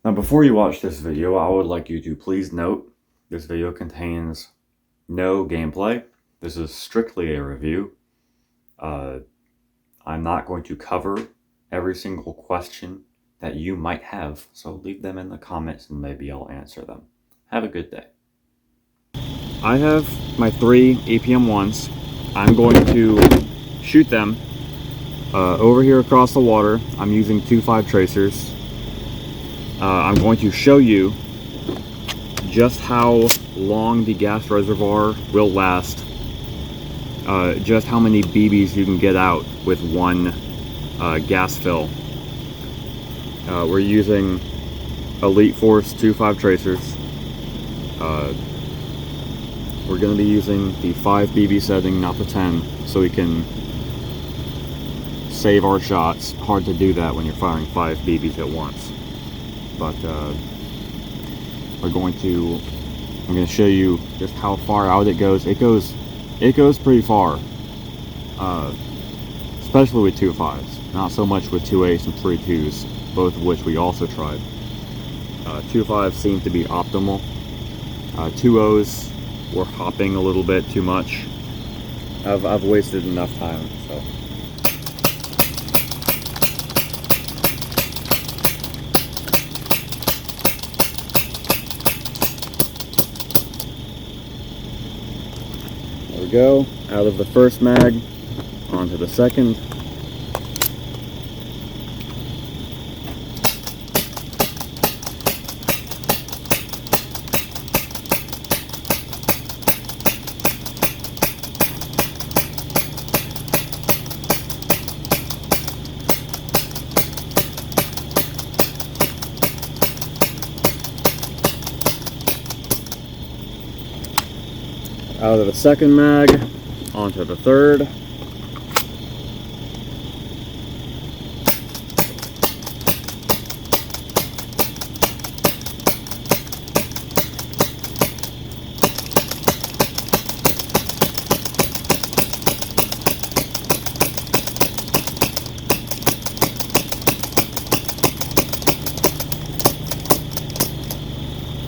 Now, before you watch this video, I would like you to please note this video contains no gameplay. This is strictly a review. I'm not going to cover every single question that you might have, so leave them in the comments and maybe I'll answer them. Have a good day. I have my 3 EPM1s. I'm going to shoot them over here across the water. I'm using 2.5 tracers. I'm going to show you just how long the gas reservoir will last, just how many BBs you can get out with one gas fill. We're using Elite Force 2.5 tracers. We're going to be using the 5 BB setting, not the 10, so we can save our shots. Hard to do that when you're firing 5 BBs at once. But I'm going to show you just how far out it goes. It goes pretty far, especially with 2.5s. Not so much with 2.8s and 3.2s, both of which we also tried. 2.5s seem to be optimal. 2.0s were hopping a little bit too much. I've wasted enough time, so. There we go, out of the first mag, onto the second. Out of the second mag, onto the third.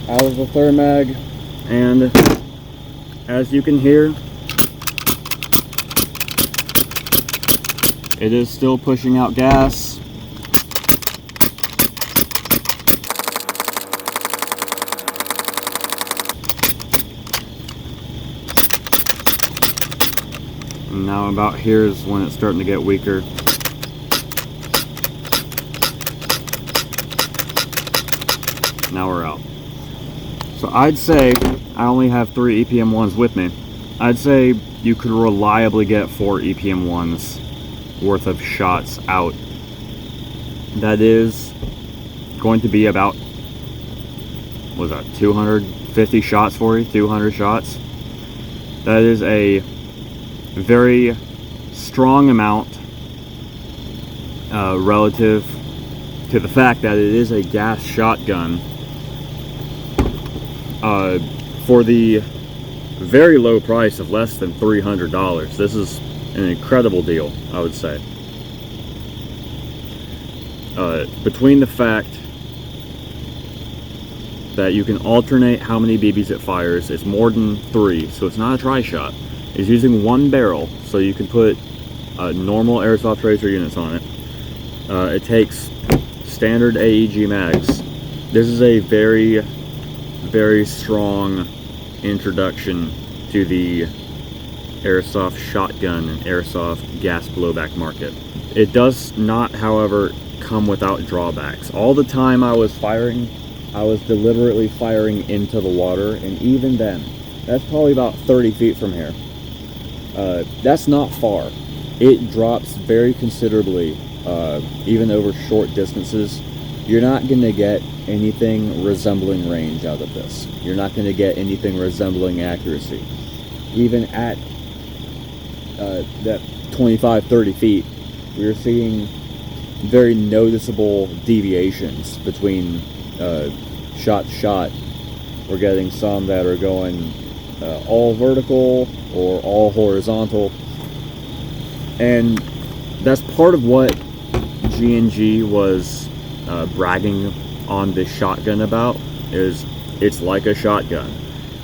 Out of the third mag, and as you can hear, it is still pushing out gas. And now about here is when it's starting to get weaker. Now we're out. So I'd say, I only have 3 EPM1s with me. I'd say you could reliably get 4 EPM1s worth of shots out. That is going to be about, what was that, 250 shots for you? 200 shots? That is a very strong amount relative to the fact that it is a gas shotgun. For the very low price of less than $300, this is an incredible deal, I would say. Between the fact that you can alternate how many BBs it fires, it's more than 3, so it's not a tri-shot. It's using 1 barrel, so you can put normal Airsoft tracer units on it. It takes standard AEG mags. This is a very strong introduction to the Airsoft shotgun and Airsoft gas blowback market. It does not, however, come without drawbacks. All the time I was firing, I was deliberately firing into the water, and even then, that's probably about 30 feet from here. That's not far. It drops very considerably, even over short distances. You're not going to get anything resembling range out of this. You're not going to get anything resembling accuracy. Even at that 25-30 feet, we're seeing very noticeable deviations between shot to shot. We're getting some that are going all vertical or all horizontal, and that's part of what G&G was bragging on this shotgun about is it's like a shotgun,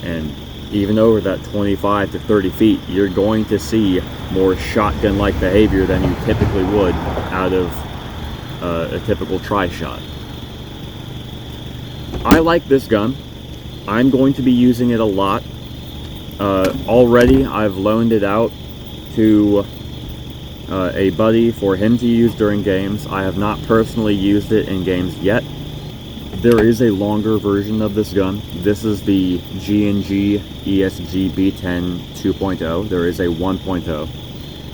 and even over that 25 to 30 feet, you're going to see more shotgun-like behavior than you typically would out of a typical tri-shot. I like this gun. I'm going to be using it a lot. Already I've loaned it out to a buddy for him to use during games. I have not personally used it in games yet. There is a longer version of this gun. This is the G&G ESG B10 2.0. There is a 1.0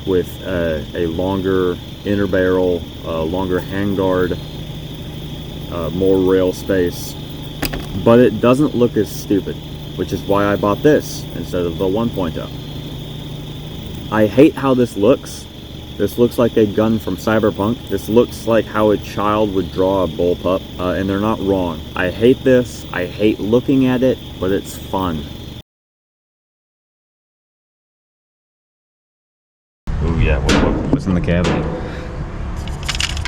with a longer inner barrel, longer handguard, more rail space, but it doesn't look as stupid, which is why I bought this instead of the 1.0. I hate how this looks. This looks like a gun from Cyberpunk. This looks like how a child would draw a bullpup, and they're not wrong. I hate this. I hate looking at it, but it's fun. Ooh yeah, what's in the cavity?